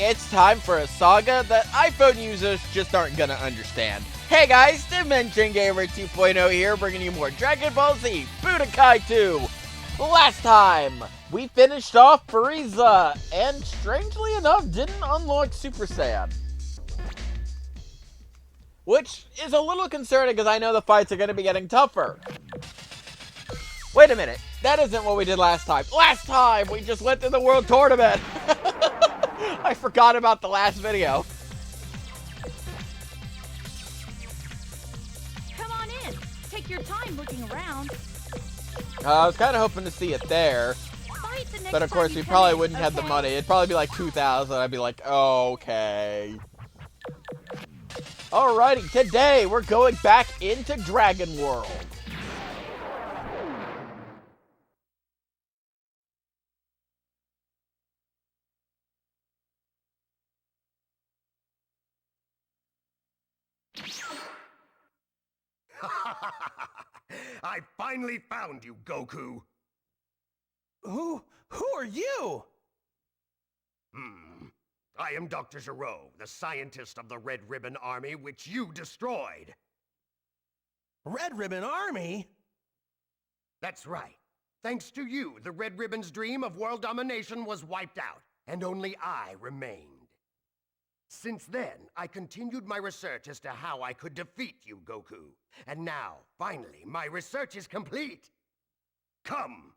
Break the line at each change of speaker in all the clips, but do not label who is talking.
it's time for a saga that iPhone users just aren't gonna understand. Hey guys, Dimension Gamer 2.0 here, bringing you more Dragonball Z Budokai 2. Last time, we finished off Frieza, and strangely enough, didn't unlock Super Saiyan. Which is a little concerning because I know the fights are going to be getting tougher. Wait a minute, that isn't what we did last time. Last time, we just went to the World Tournament. I forgot about the last video.
Come on in. Take your time looking around.
I was kind of hoping to see it there. But of course, we probably wouldn't have the money. It'd probably be like 2,000. I'd be like, okay. Alrighty, today we're going back into Dragon World.
I finally found you, Goku.
Who are you?
I am Dr. Gero, the scientist of the Red Ribbon Army, which you destroyed.
Red Ribbon Army?
That's right. Thanks to you, the Red Ribbon's dream of world domination was wiped out, and only I remained. Since then, I continued my research as to how I could defeat you, Goku. And now, finally, my research is complete. Come!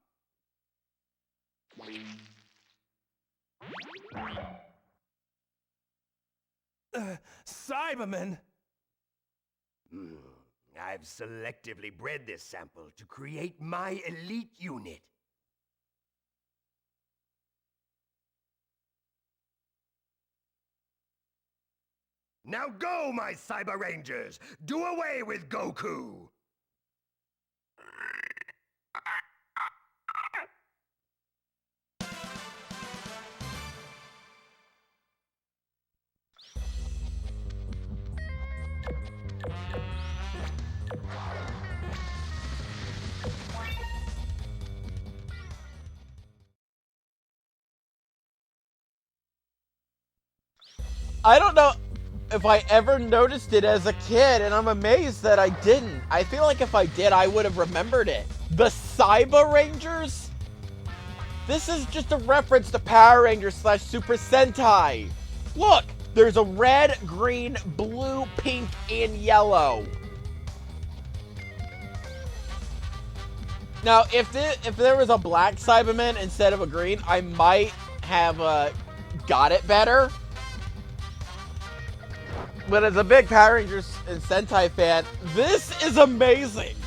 Cyberman?
I've selectively bred this sample to create my elite unit. Now go, my Cyber Rangers! Do away with Goku!
I don't know if I ever noticed it as a kid, and I'm amazed that I didn't. I feel like if I did, I would have remembered it. The Cyber Rangers? This is just a reference to Power Rangers / Super Sentai. Look, there's a red, green, blue, pink, and yellow. Now, if there was a black Cyberman instead of a green, I might have got it better. But as a big Power Rangers and Sentai fan, this is amazing.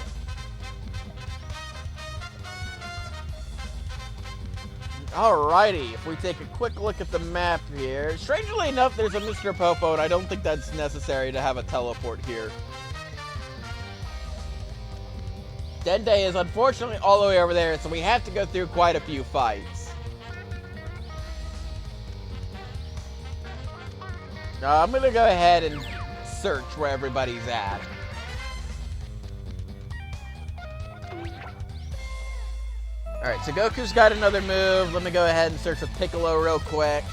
Alrighty, if we take a quick look at the map here. Strangely enough, there's a Mr. Popo, and I don't think that's necessary to have a teleport here. Dende is unfortunately all the way over there, so we have to go through quite a few fights. I'm gonna go ahead and search where everybody's at. Alright, so Goku's got another move. Let me go ahead and search with Piccolo real quick.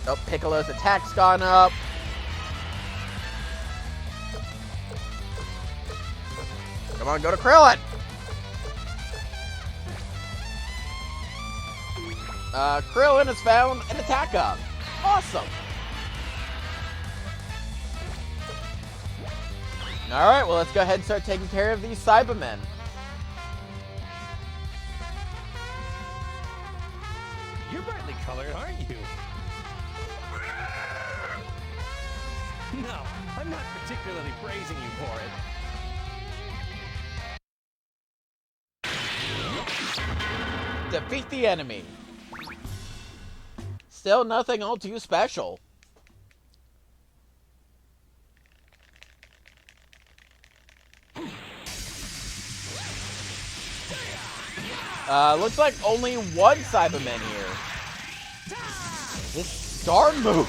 Oh, Piccolo's attack's gone up. Come on, go to Krillin! Krillin has found an attack up. Awesome. Alright, well, let's go ahead and start taking care of these Cybermen.
You're brightly colored, aren't you? No, I'm not particularly praising you for it.
Defeat the enemy. Still nothing all too special. Looks like only one Cyberman here. This star move.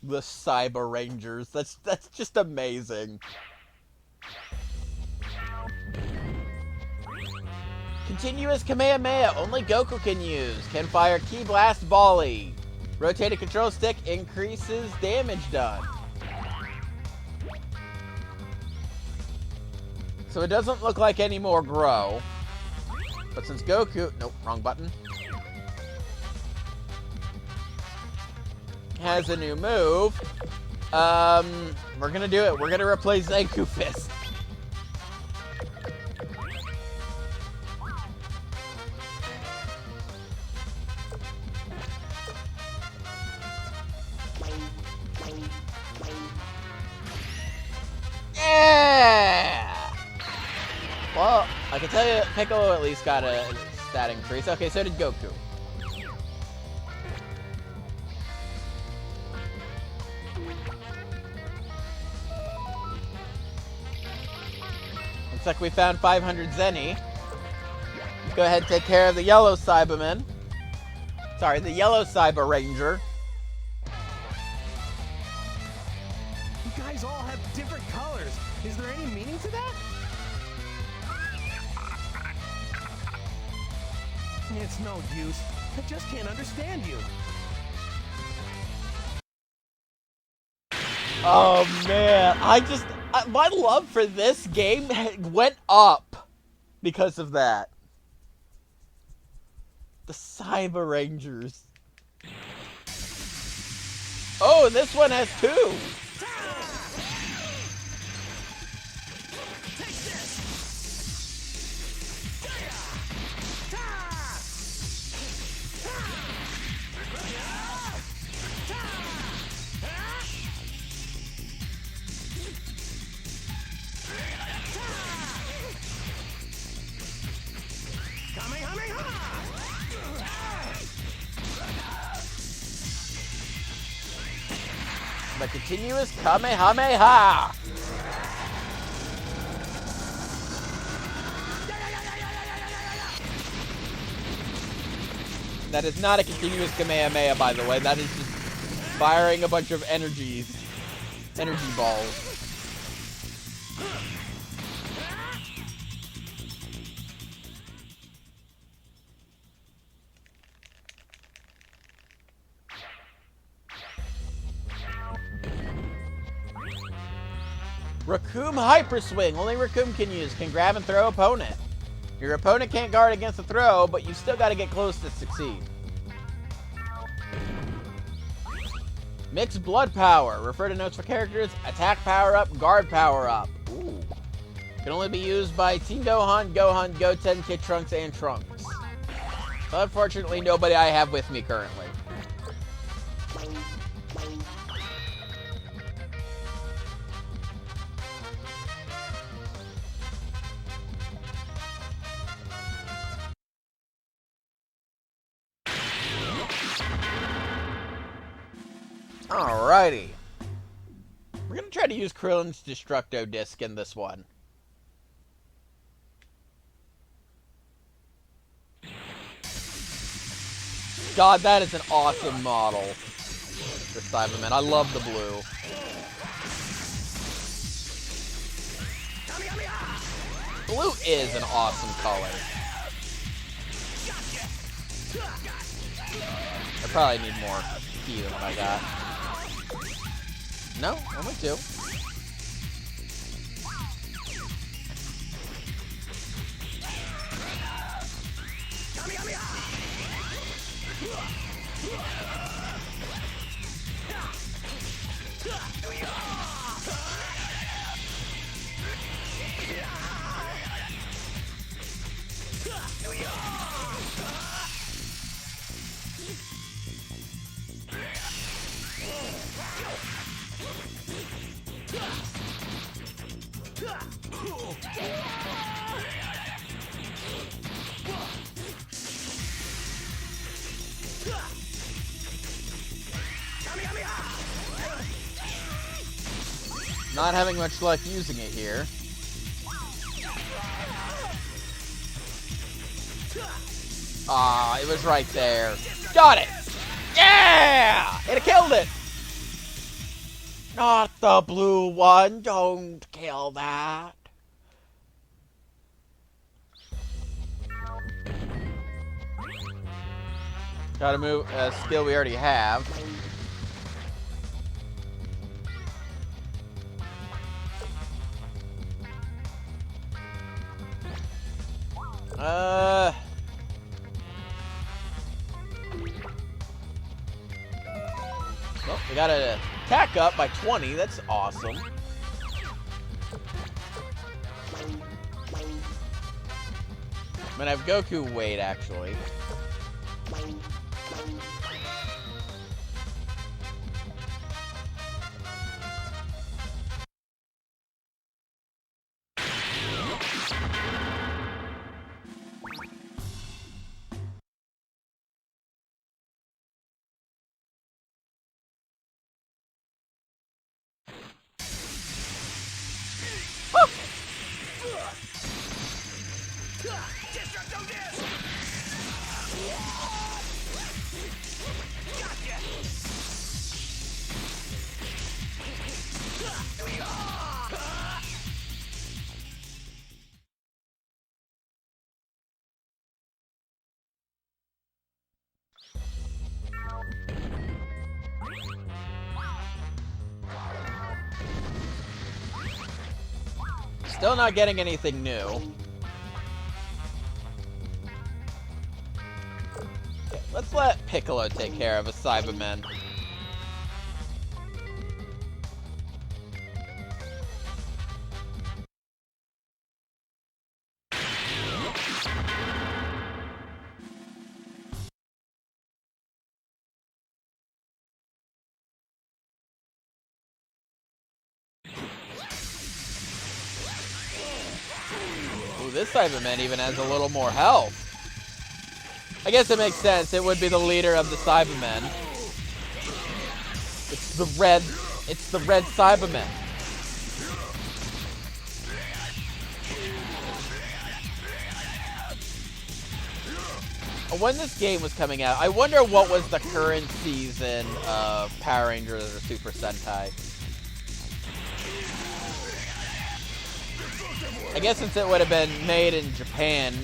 The Cyber Rangers. That's just amazing. Continuous Kamehameha. Only Goku can use. Can fire Ki Blast Volley. Rotate a control stick. Increases damage done. So it doesn't look like any more grow. But since Goku... Nope, wrong button. Has a new move. We're gonna do it. We're gonna replace Zanku Fist. Yeah! Well, I can tell you, Piccolo at least got a stat increase. Okay, so did Goku. Looks like we found 500 Zenny. Go ahead and take care of the yellow Cyberman. Sorry, the yellow Cyber Ranger.
You guys all have different colors. Is there any meaning to that? It's no use. I just can't understand you.
Oh man, my love for this game went up because of that. The Cyber Rangers. Oh, this one has two. The continuous Kamehameha! That is not a continuous Kamehameha, by the way. That is just firing a bunch of energy balls. Raccoon Hyper Swing. Only Raccoon can use. Can grab and throw opponent. Your opponent can't guard against the throw, but you still got to get close to succeed. Mixed Blood Power. Refer to notes for characters. Attack Power Up. Guard Power Up. Ooh. Can only be used by Team Gohan, Gohan, Goten, Kid Trunks, and Trunks. So unfortunately, nobody I have with me currently. Alrighty. We're going to try to use Krillin's Destructo Disc in this one. God, that is an awesome model. This Cyberman. I love the blue. Blue is an awesome color. I probably need more key than what I got. No, only two. Not having much luck using it here. Ah, it was right there. Got it! Yeah! It killed it! Not the blue one. Don't kill that. Gotta move a skill we already have. Oh, we got an attack up by 20. That's awesome. I'm gonna have Goku wait, actually. Still not getting anything new. Okay, let's let Piccolo take care of a Cyberman. This Cyberman even has a little more health. I guess it makes sense. It would be the leader of the Cybermen. It's the red Cyberman. When this game was coming out, I wonder what was the current season of Power Rangers or Super Sentai. I guess since it would have been made in Japan,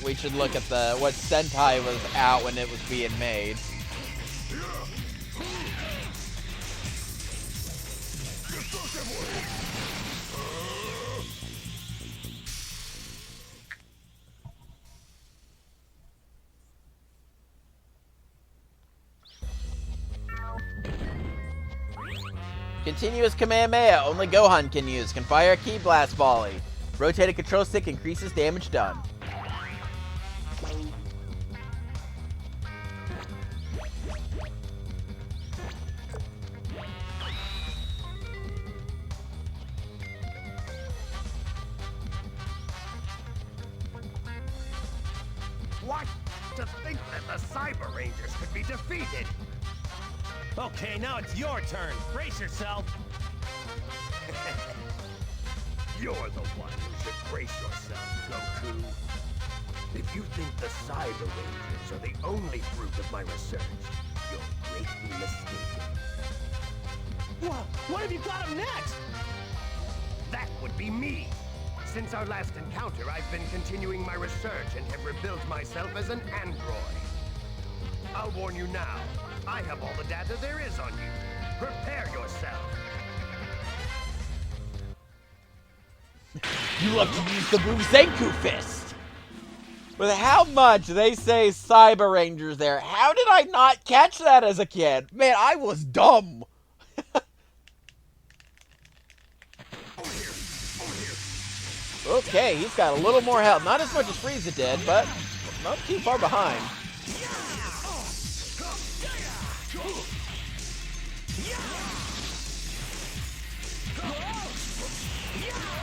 we should look at what Sentai was out when it was being made. Continuous Kamehameha, only Gohan can use. Can fire a Ki Blast volley. Rotated control stick increases damage done.
What? To think that the Cyber Rangers could be defeated!
Okay, now it's your turn. Brace yourself.
You're the one who should brace yourself, Goku. If you think the Cyber Rangers are the only fruit of my research, you're greatly mistaken.
What have you got up next?
That would be me. Since our last encounter, I've been continuing my research and have rebuilt myself as an android. I'll warn you now. I have all the data there is on you. Prepare yourself.
You love to use the move Zenku Fist. With how much they say Cyber Rangers there, how did I not catch that as a kid? Man, I was dumb. Okay, he's got a little more health. Not as much as Frieza did, but not too far behind.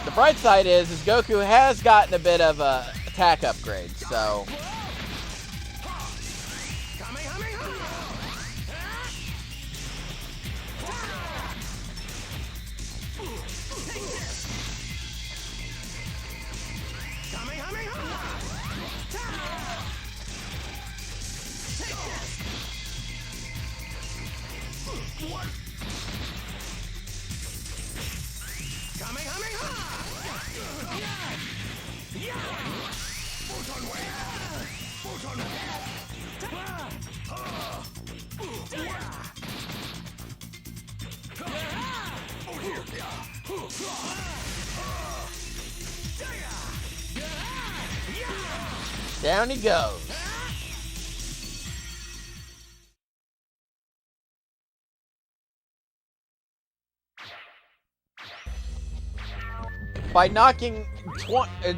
The bright side is Goku has gotten a bit of a attack upgrade, so... Down he goes. By knocking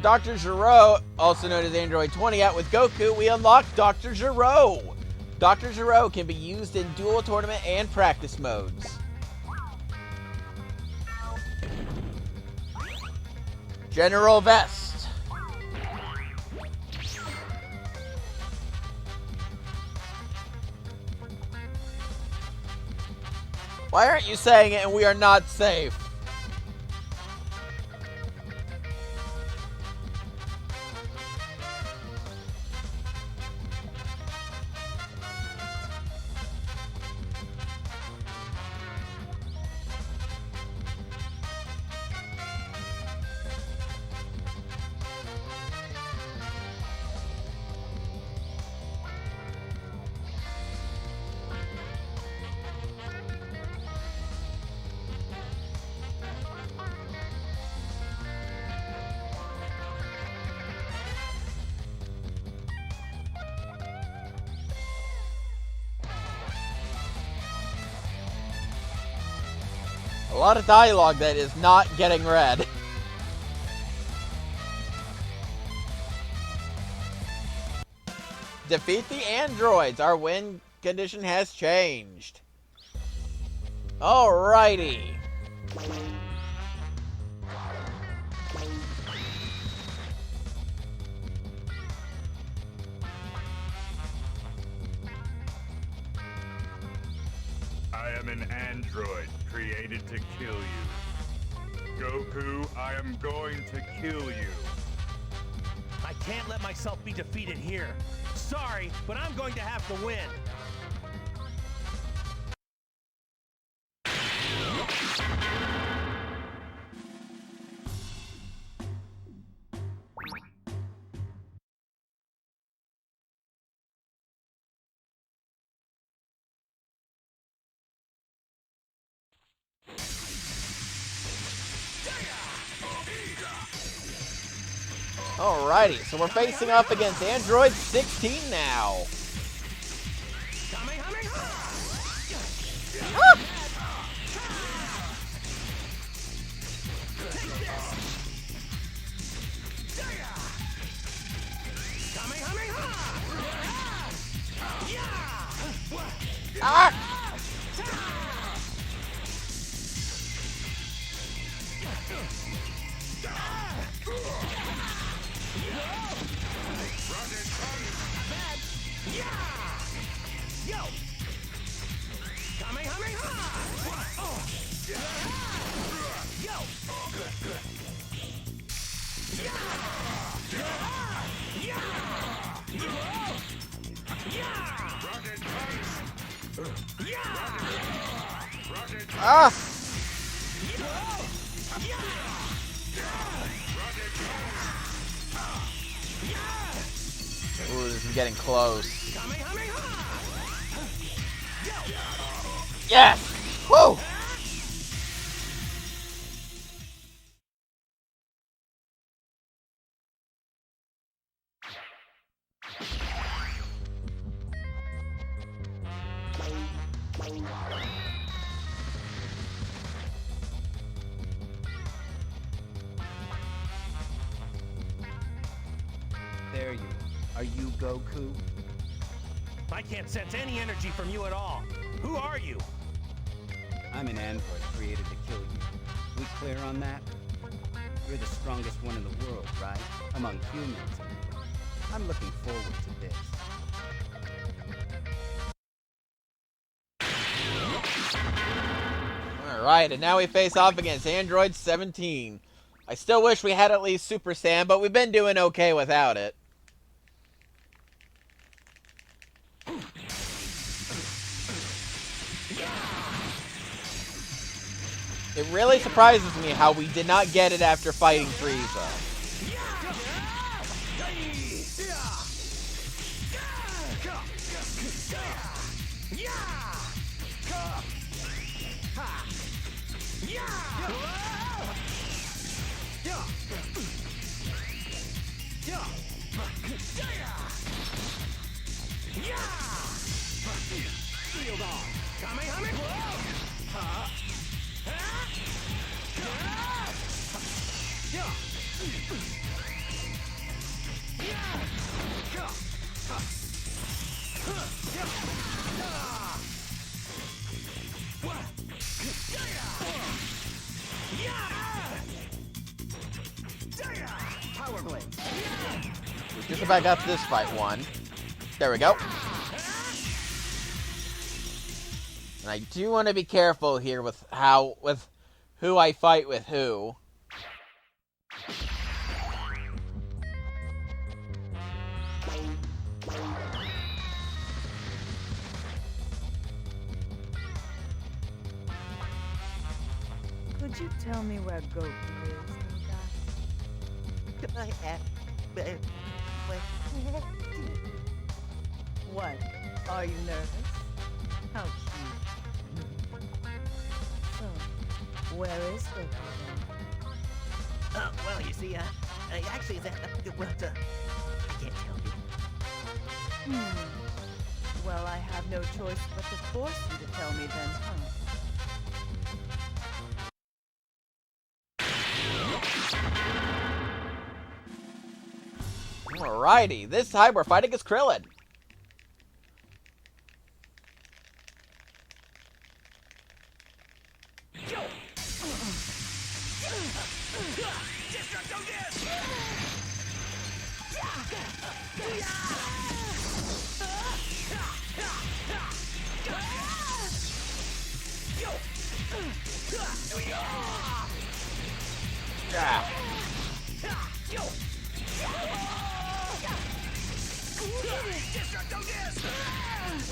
Dr. Gero, also known as Android 20, out with Goku, we unlock Dr. Gero. Dr. Gero can be used in dual tournament and practice modes. General Vest. Why aren't you saying it and we are not safe? A lot of dialogue that is not getting read. Defeat the androids. Our win condition has changed. Alrighty.
I am an android created to kill you. Goku, I am going to kill you.
I can't let myself be defeated here. Sorry, but I'm going to have to win.
Alrighty, so we're facing up against Android 16 now. Ah! Ah! Ah! Ooh, this is getting close. Yes! Woo!
There you are. Are you Goku?
I can't sense any energy from you at all. Who are you?
I'm an android created to kill you. We clear on that? You're the strongest one in the world, right? Among humans. I'm looking forward to this.
Alright, and now we face off against Android 17. I still wish we had at least Super Saiyan, but we've been doing okay without it. It really surprises me how we did not get it after fighting Frieza. Just about got this fight won. There we go. And I do want to be careful here with who I fight with who.
Could you tell me where Goku is, little guy? What? Are you nervous? How cute. So, where is Goku then?
Well, you see, actually, well, I can't tell you.
Well, I have no choice but to force you to tell me then, huh?
Alrighty, this time we're fighting as Krillin.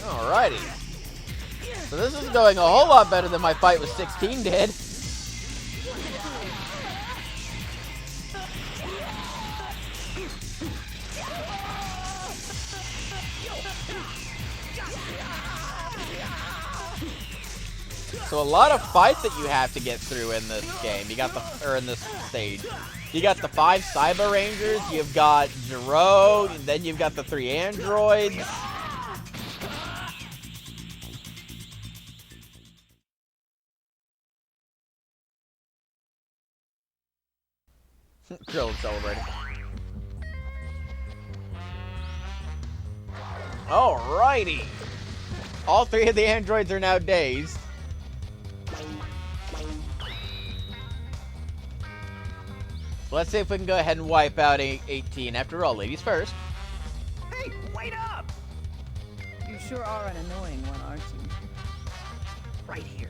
Alrighty. So this is going a whole lot better than my fight with 16 did. So a lot of fights that you have to get through in this game. You got in this stage. You got the 5 Cyber Rangers, you've got Zero, and then you've got the 3 androids. Krillin celebrating. Alrighty. All 3 of the androids are now dazed. Let's see if we can go ahead and wipe out 18. After all, ladies first.
Hey, wait up!
You sure are an annoying one, aren't you?
Right here.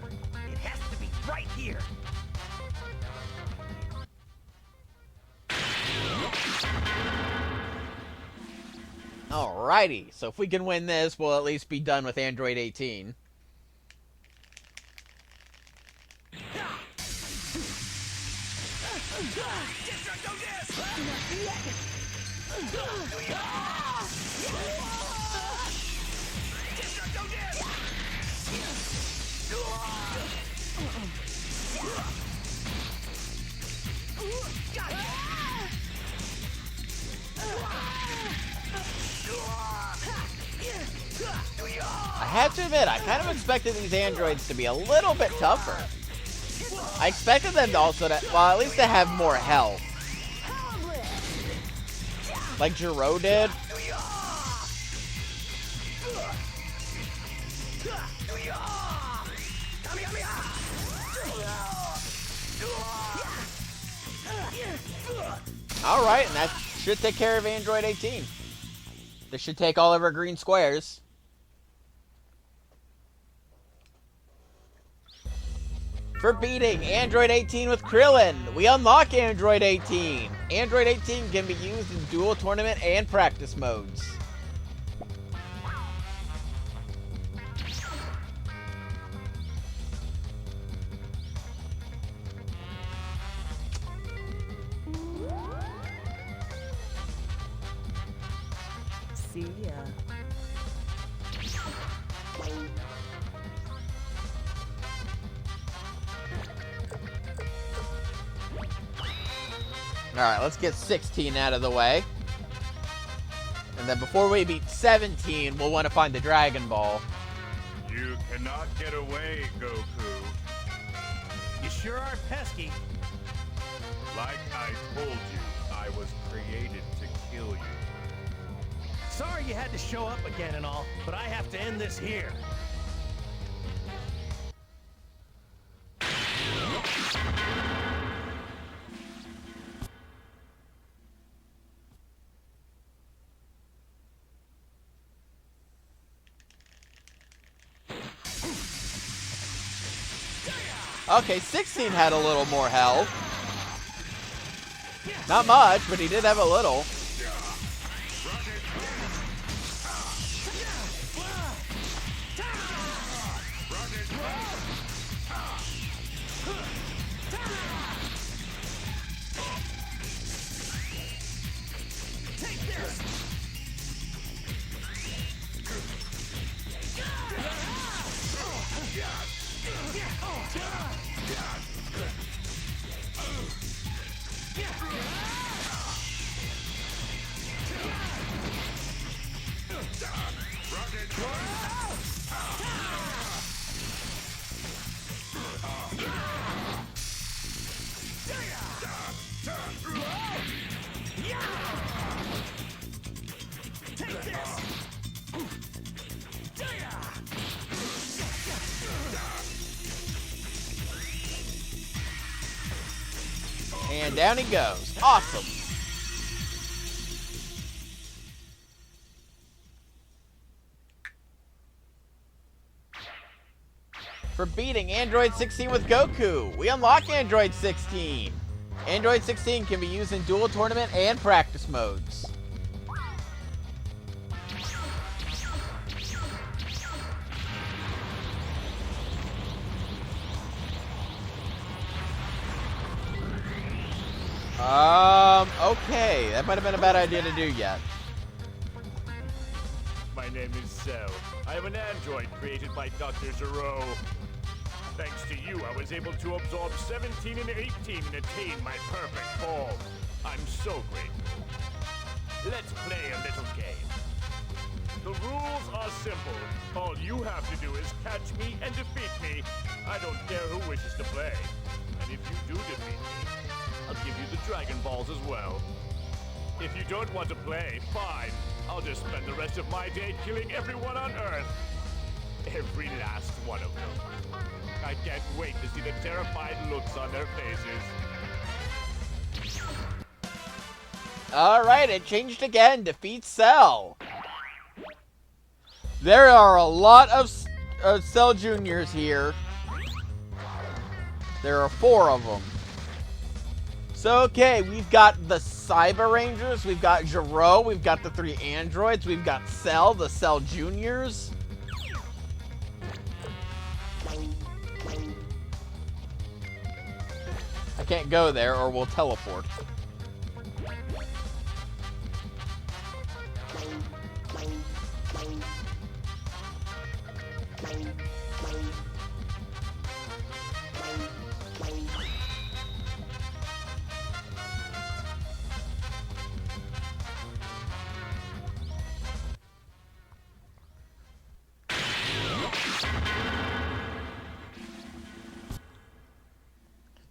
It has to be right here.
Alrighty, so if we can win this, we'll at least be done with Android 18. I have to admit, I kind of expected these androids to be a little bit tougher. I expected them to also, well, at least to have more health. Like Jiro did. Alright, and that should take care of Android 18. This should take all of our green squares. For beating Android 18 with Krillin, we unlock Android 18. Android 18 can be used in dual tournament and practice modes.
See ya.
Alright, let's get 16 out of the way. And then before we beat 17, we'll want to find the Dragon Ball.
You cannot get away, Goku.
You sure are pesky.
Like I told you, I was created to kill you.
Sorry you had to show up again and all, but I have to end this here.
Okay, 16 had a little more health. Not much, but he did have a little. And down he goes. Awesome. For beating Android 16 with Goku, we unlock Android 16. Android 16 can be used in dual tournament and practice modes. Okay, that might have been a bad idea to do yet.
My name is Cell. I am an android created by Dr. Zero. Thanks to you, I was able to absorb 17 and 18 and attain my perfect form. I'm so grateful. Let's play a little game. The rules are simple. All you have to do is catch me and defeat me. I don't care who wishes to play. And if you do defeat me, I'll give you the Dragon Balls as well. If you don't want to play, fine. I'll just spend the rest of my day killing everyone on Earth. Every last one of them. I can't wait to see the terrified looks on their faces.
Alright, it changed again. Defeat Cell. There are a lot of Cell Juniors here. There are 4 of them. So, okay, we've got the Cyber Rangers, we've got Gero, we've got the 3 androids, we've got Cell, the Cell Juniors. I can't go there or we'll teleport.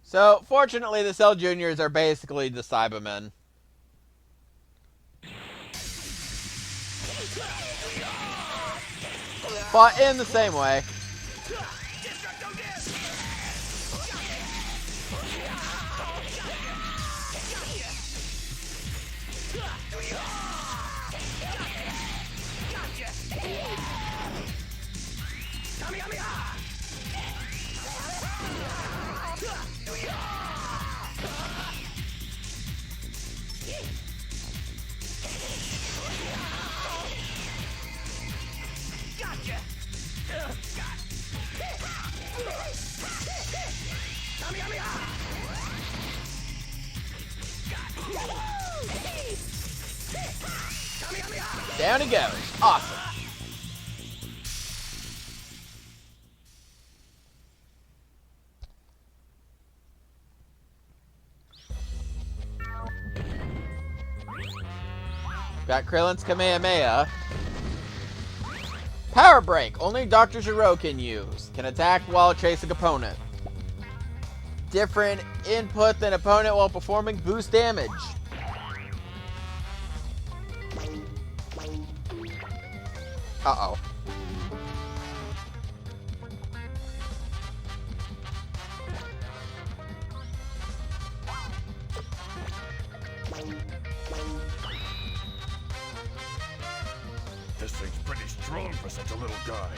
So, fortunately, the Cell Juniors are basically the Cybermen. But in the same way. Down he goes. Awesome. Got Krillin's Kamehameha. Power Break. Only Dr. Gero can use. Can attack while chasing opponent. Different input than opponent while performing boost damage. Uh-oh.
This thing's pretty strong for such a little guy.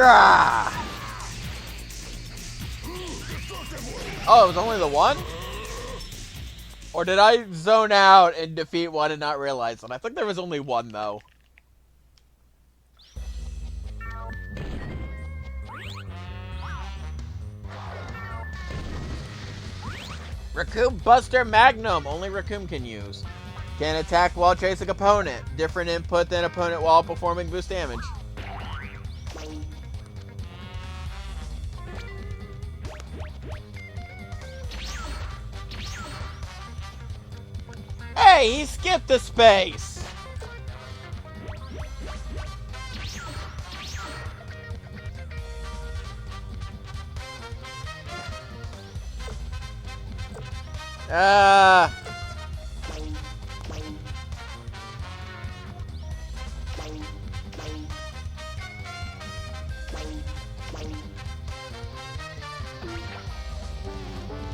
Ah! Oh, it was only the one? Or did I zone out and defeat one and not realize it? I think there was only one, though. Raccoon Buster Magnum. Only Raccoon can use. Can attack while chasing opponent. Different input than opponent while performing boost damage. Hey, he skipped the space!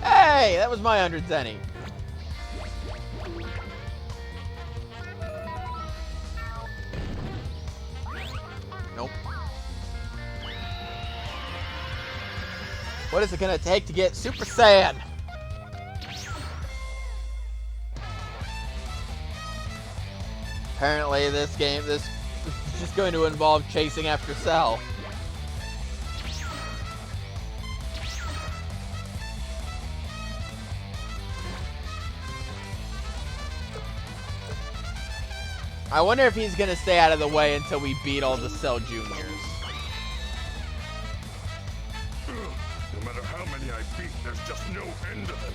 Hey, that was my 100 zenny. Nope. What is it gonna take to get Super Saiyan? Apparently this is just going to involve chasing after Cell. I wonder if he's gonna stay out of the way until we beat all the Cell Juniors.
No matter how many I beat, there's just no end to them.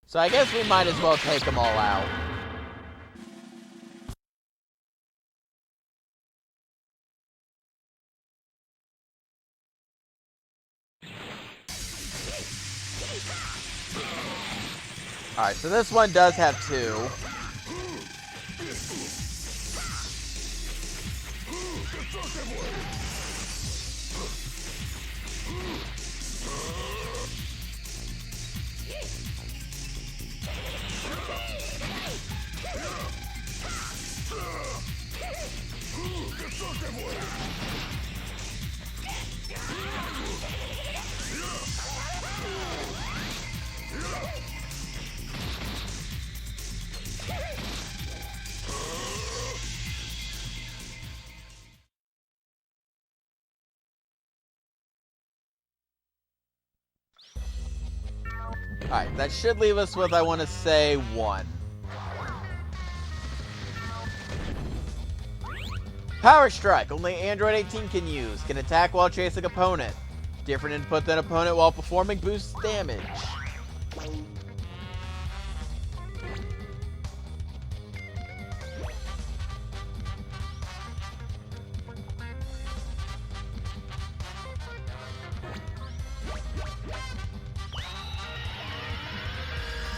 So I guess we might as well take them all out. Alright, so this one does have two. Alright, that should leave us with, I want to say, one. Power Strike. Only Android 18 can use. Can attack while chasing opponent. Different input than opponent while performing boost damage.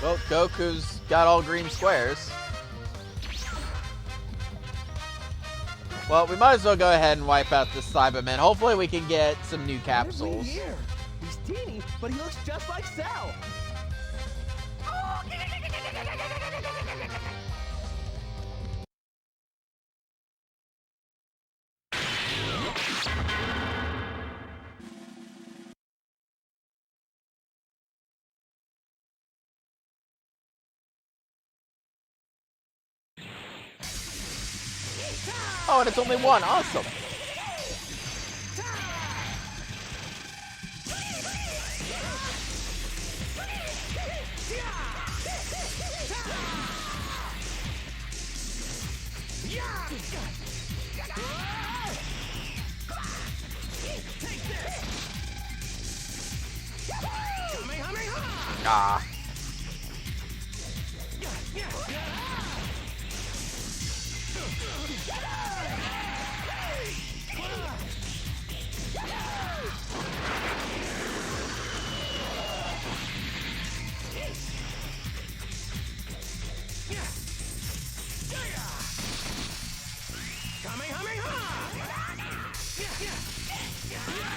Well, Goku's got all green squares. Well, we might as well go ahead and wipe out this Cyberman. Hopefully we can get some new capsules.
Here. He's teeny, but he looks just like Cell.
Oh, and it's only one. Awesome. Ah.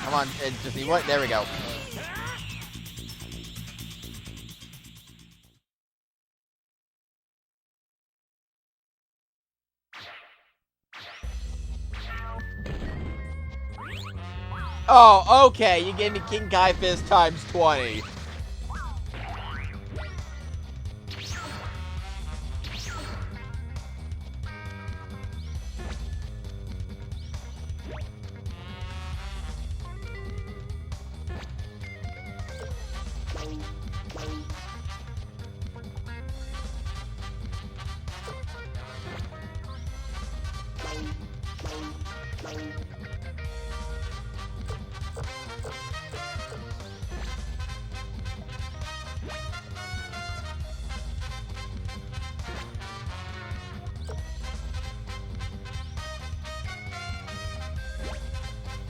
Come on, just what? There we go. Oh, okay. You gave me King Kai Fist times 20.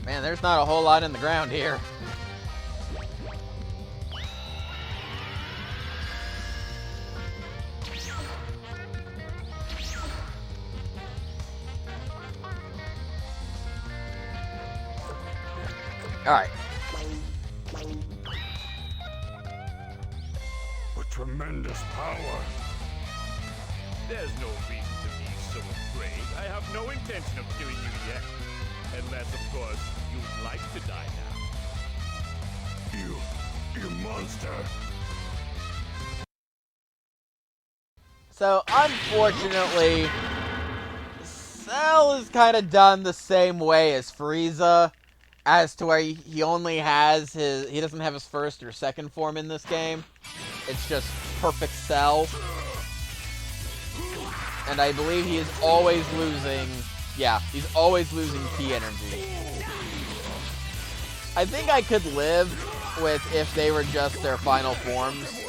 Man, there's not a whole lot in the ground here. Alright.
A tremendous power. There's no reason to be so afraid. I have no intention of killing you yet. Unless, of course, you'd like to die now. You monster!
So, unfortunately, Cell is kind of done the same way as Frieza, as to where he only has he doesn't have his first or second form in this game. It's just perfect Cell. And I believe he is always losing, yeah, he's always losing Ki energy. I think I could live with if they were just their final forms,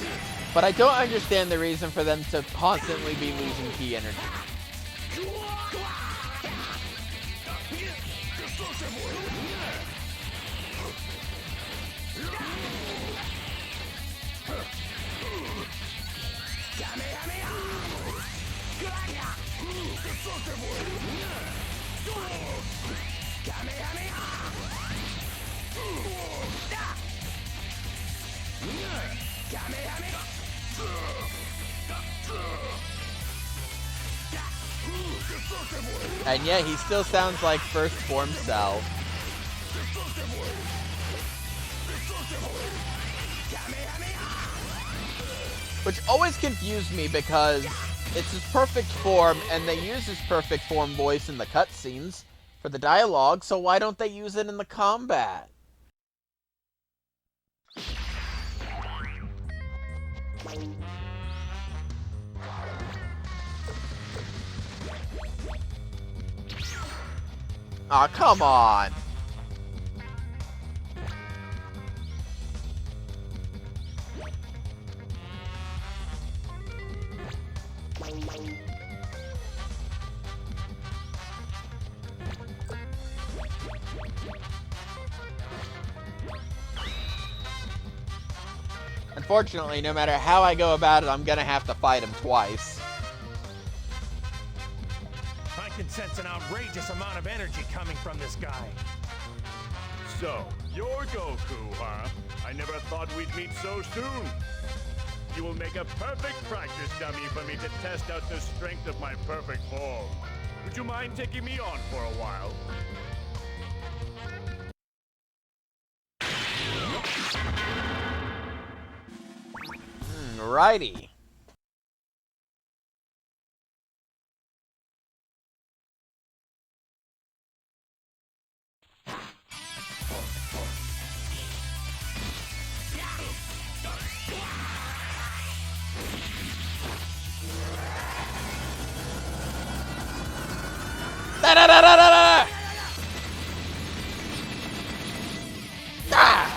but I don't understand the reason for them to constantly be losing Ki energy. And yet he still sounds like first form Cell. Which always confused me because it's his perfect form and they use his perfect form voice in the cutscenes for the dialogue, so why don't they use it in the combat? Aw, come on! Unfortunately, no matter how I go about it, I'm gonna have to fight him twice.
I can sense an outrageous amount of energy coming from this guy.
So, you're Goku, huh? I never thought we'd meet so soon. You will make a perfect practice dummy for me to test out the strength of my perfect form. Would you mind taking me on for a while?
Righty. Da da da da da da! Ah!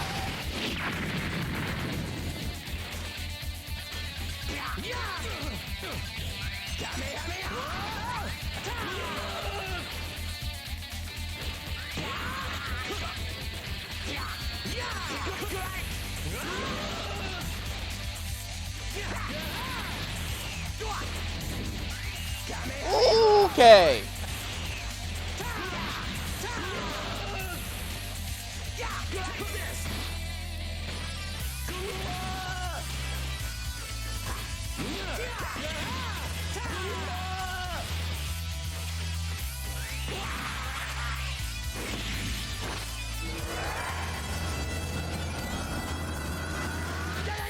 Okay.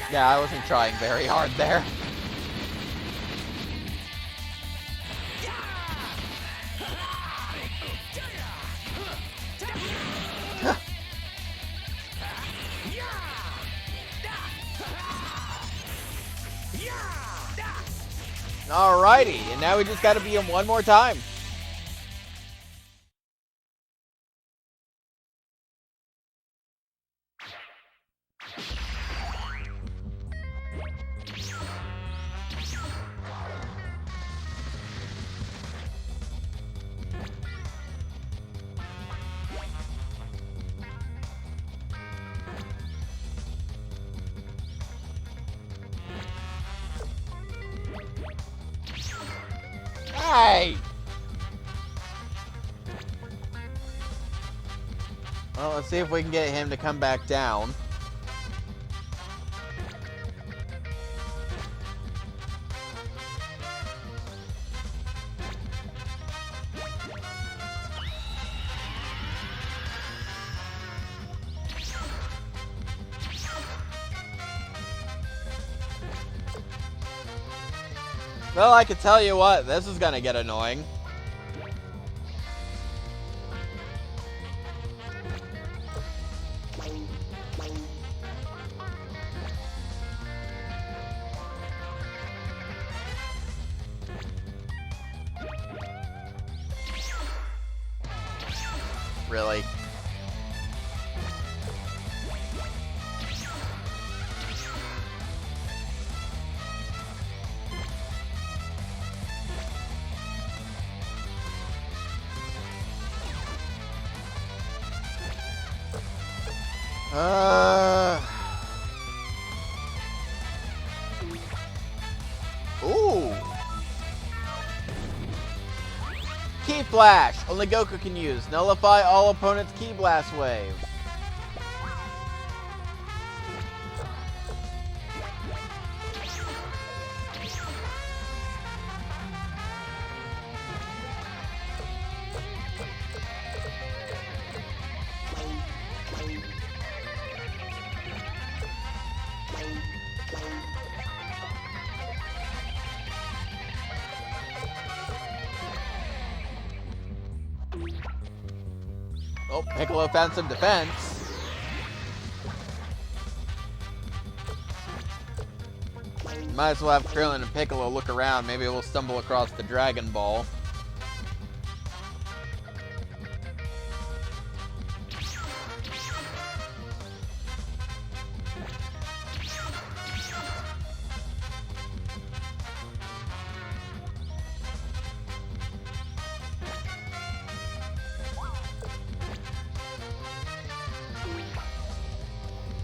Yeah, I wasn't trying very hard there. Alrighty, and now we just gotta beat him one more time. Hey! Well, let's see if we can get him to come back down. Well, I can tell you what, this is gonna get annoying. Really? Ooh. Ki Flash. Only Goku can use. Nullify all opponents' Ki Blast wave. Oh, Piccolo found some defense. Might as well have Krillin and Piccolo look around. Maybe we'll stumble across the Dragon Ball.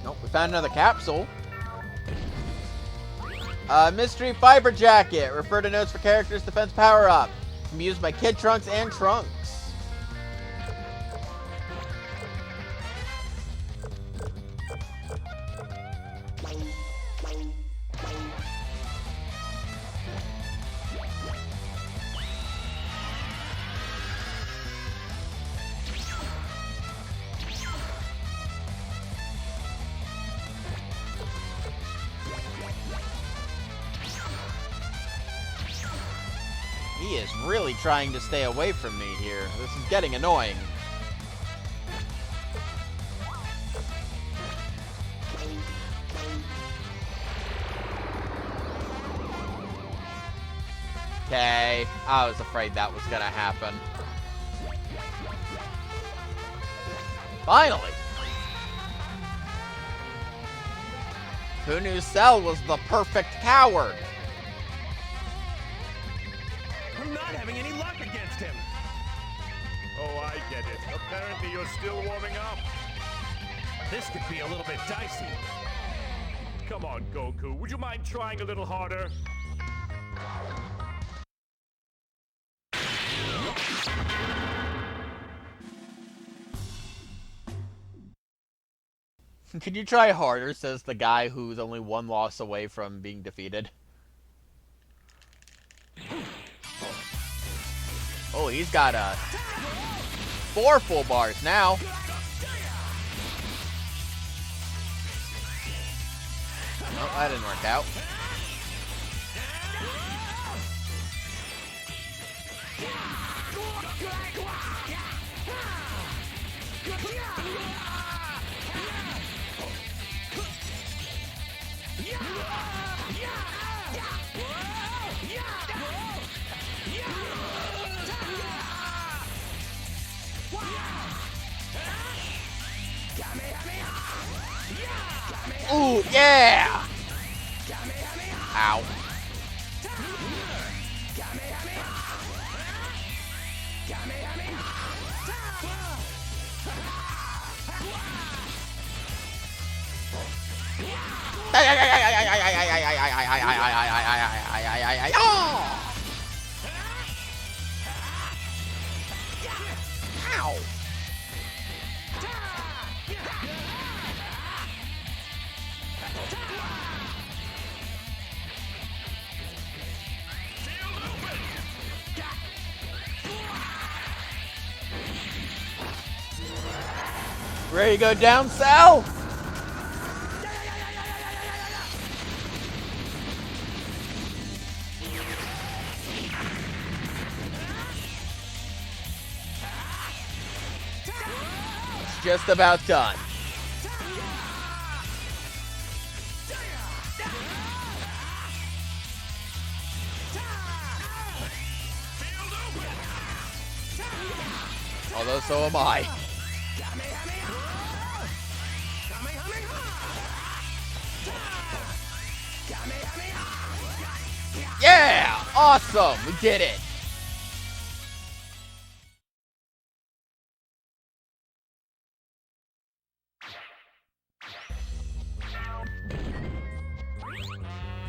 Nope, we found another capsule. Mystery Fiber Jacket. Refer to notes for characters' defense power-up. can be used by Kid Trunks and Trunks. He is really trying to stay away from me here. This is getting annoying. Okay, I was afraid that was gonna happen. Finally! Who knew Cell was the perfect coward?
I'm not having any luck against him.
Oh, I get it. Apparently you're still warming up.
This could be a little bit dicey.
Come on, Goku. Would you mind trying a little harder?
Can you try harder, says the guy who's only one loss away from being defeated. Oh, he's got 4 full bars now. Oh, that didn't work out. Ooh, yeah! Ow. Ow! Ready to go down, Sal? It's just about done. Although so am I. Yeah! Awesome! We did it!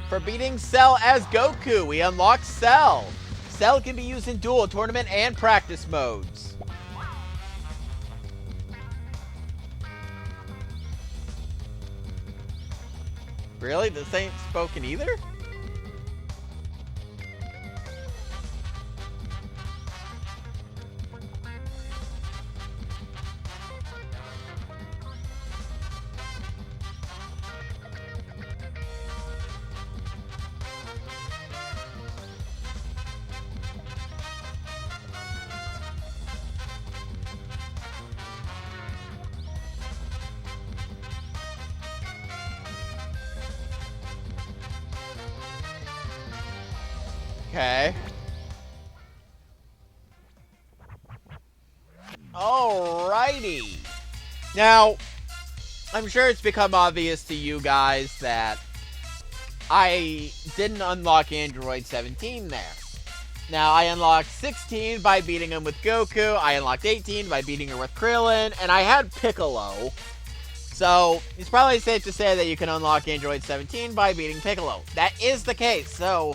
For beating Cell as Goku, we unlock Cell. Cell can be used in duel, tournament, and practice modes. Really? This ain't spoken either? Okay. Alrighty. Now, I'm sure it's become obvious to you guys that I didn't unlock Android 17 there. Now, I unlocked 16 by beating him with Goku, I unlocked 18 by beating her with Krillin, and I had Piccolo. So, it's probably safe to say that you can unlock Android 17 by beating Piccolo. That is the case, so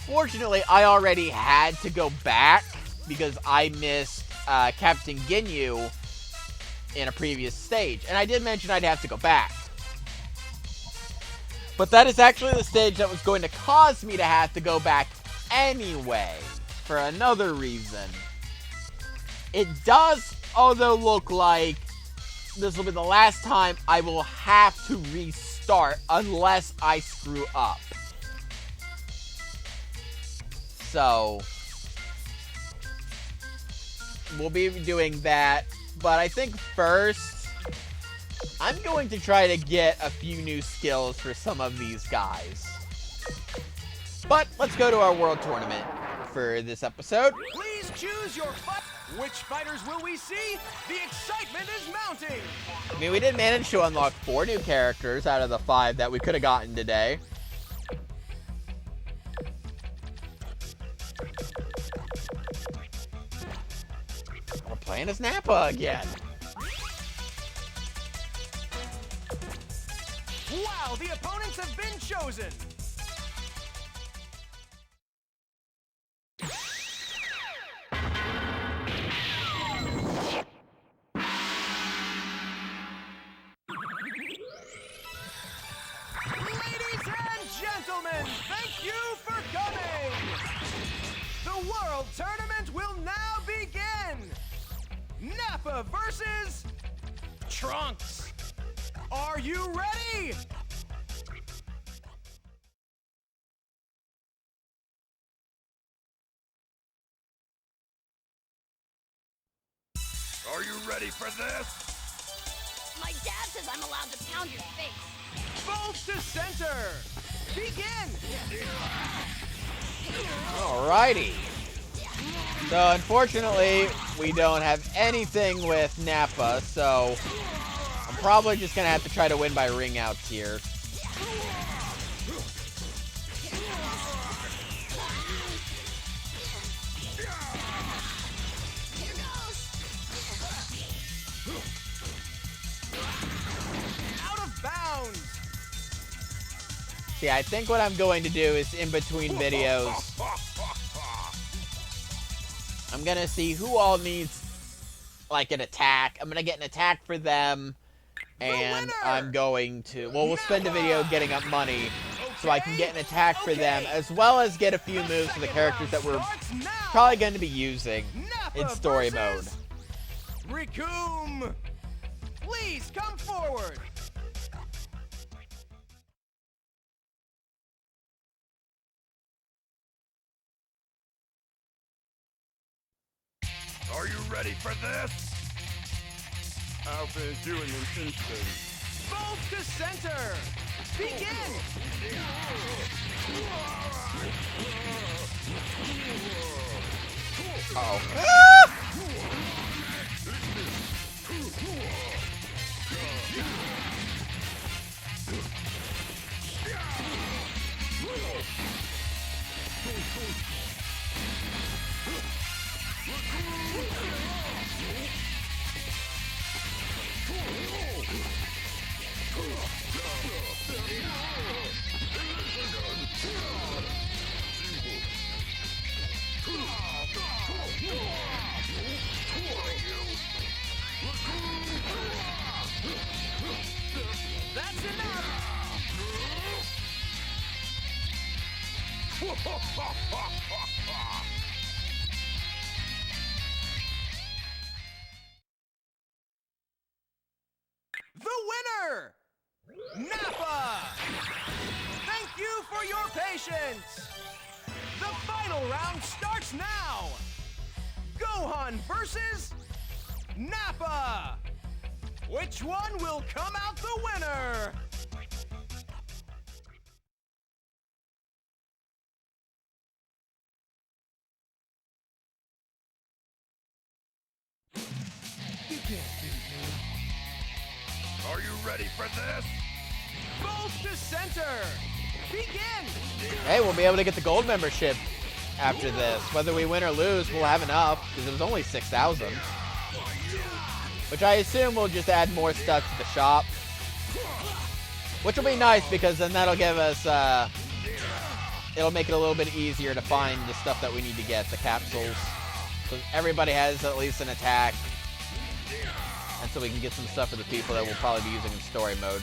Unfortunately, I already had to go back because I missed Captain Ginyu in a previous stage. And I did mention I'd have to go back. But that is actually the stage that was going to cause me to have to go back anyway, for another reason. It does, although, look like this will be the last time I will have to restart unless I screw up. So, we'll be doing that. But I think first, I'm going to try to get a few new skills for some of these guys. But let's go to our world tournament for this episode.
Please choose your fight. Which fighters will we see? The excitement is mounting.
I mean, we did manage to unlock 4 new characters out of the 5 that we could have gotten today. We're playing as Nappa again.
Wow, the opponents have been chosen. Ladies and gentlemen, thank you for coming. The World Tournament will now begin. Nappa versus Trunks. Are you ready?
Are you ready for this?
My dad says I'm allowed to pound your face.
Both to center. Begin.
Alrighty. So, unfortunately, we don't have anything with Nappa, so I'm probably just going to have to try to win by ring outs here.
Out of bounds.
See, I think what I'm going to do is in between videos, I'm going to see who all needs, like, an attack. I'm going to get an attack for them, and I'm going to, well, we'll spend a video getting up money so I can get an attack for them, as well as get a few moves for the characters that we're probably going to be using in story mode.
Rikum, please come forward.
Are you ready for this? I'll finish you in an instant.
Both to center. Begin. That's enough. The winner, Nappa. Thank you for your patience. The final round starts now. Gohan versus Nappa. Which one will come out the winner?
Are you ready for this?
Both to center. Begin.
Hey, we'll be able to get the gold membership after this. Whether we win or lose, we'll have enough, because it was only 6,000. Which I assume will just add more stuff to the shop. Which will be nice, because then that'll give us it'll make it a little bit easier to find the stuff that we need to get, the capsules. So everybody has at least an attack. And so we can get some stuff for the people that we'll probably be using in story mode.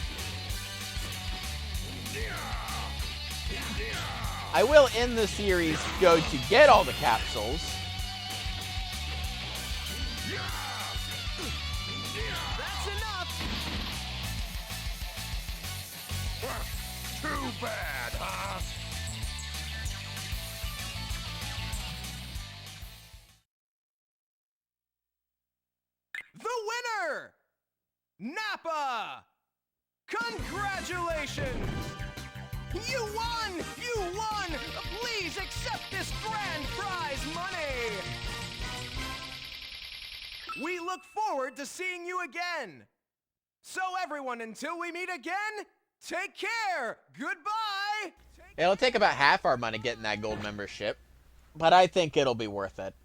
I will, in the series, go to get all the capsules.
That's enough!
Too bad, huh?
The winner! Nappa! Congratulations! You won! You won! Please accept this grand prize money! We look forward to seeing you again! So everyone, until we meet again, take care! Goodbye!
It'll take about half our money getting that gold membership, but I think it'll be worth it.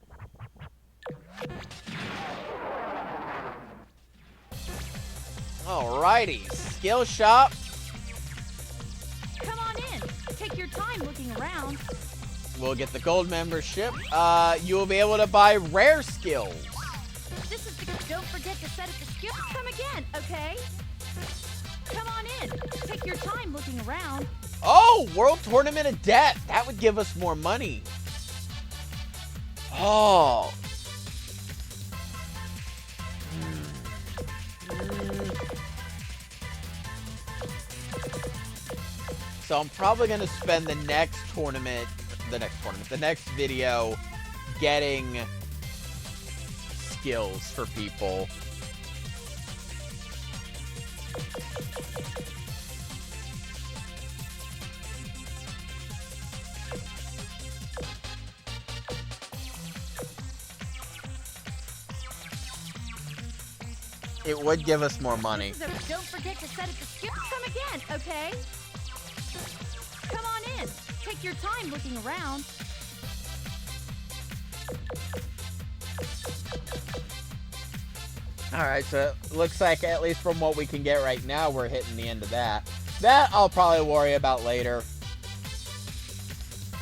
Alrighty, skill shop.
Come on in. Take your time looking around.
We'll get the gold membership. You will be able to buy rare skills.
This is the... Don't forget to set it to skill. Come again, okay? Come on in. Take your time looking around.
Oh, World Tournament of Death. That would give us more money. Oh. So I'm probably going to spend the next video getting skills for people. It would give us more money.
Don't forget to set it to skill. Come again, okay? Come on in. Take your time looking around.
Alright, so it looks like, at least from what we can get right now, we're hitting the end of that. That I'll probably worry about later.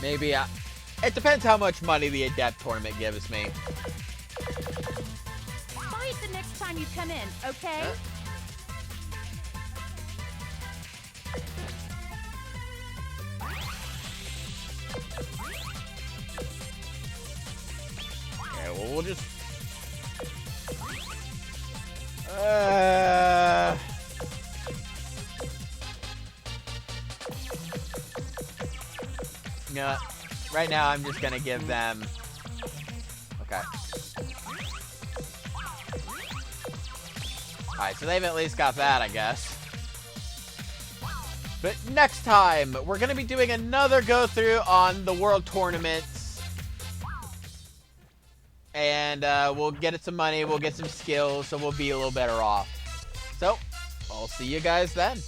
Maybe, it depends how much money the Adept Tournament gives me.
Buy it the next time you come in, okay?
Huh? Okay, well, we'll just... You know what? Right now, I'm just gonna give them... Okay. Alright, so they've at least got that, I guess. But next time, we're gonna be doing another go-through on the World Tournaments. And we'll get it some money, we'll get some skills, so we'll be a little better off. So, I'll see you guys then.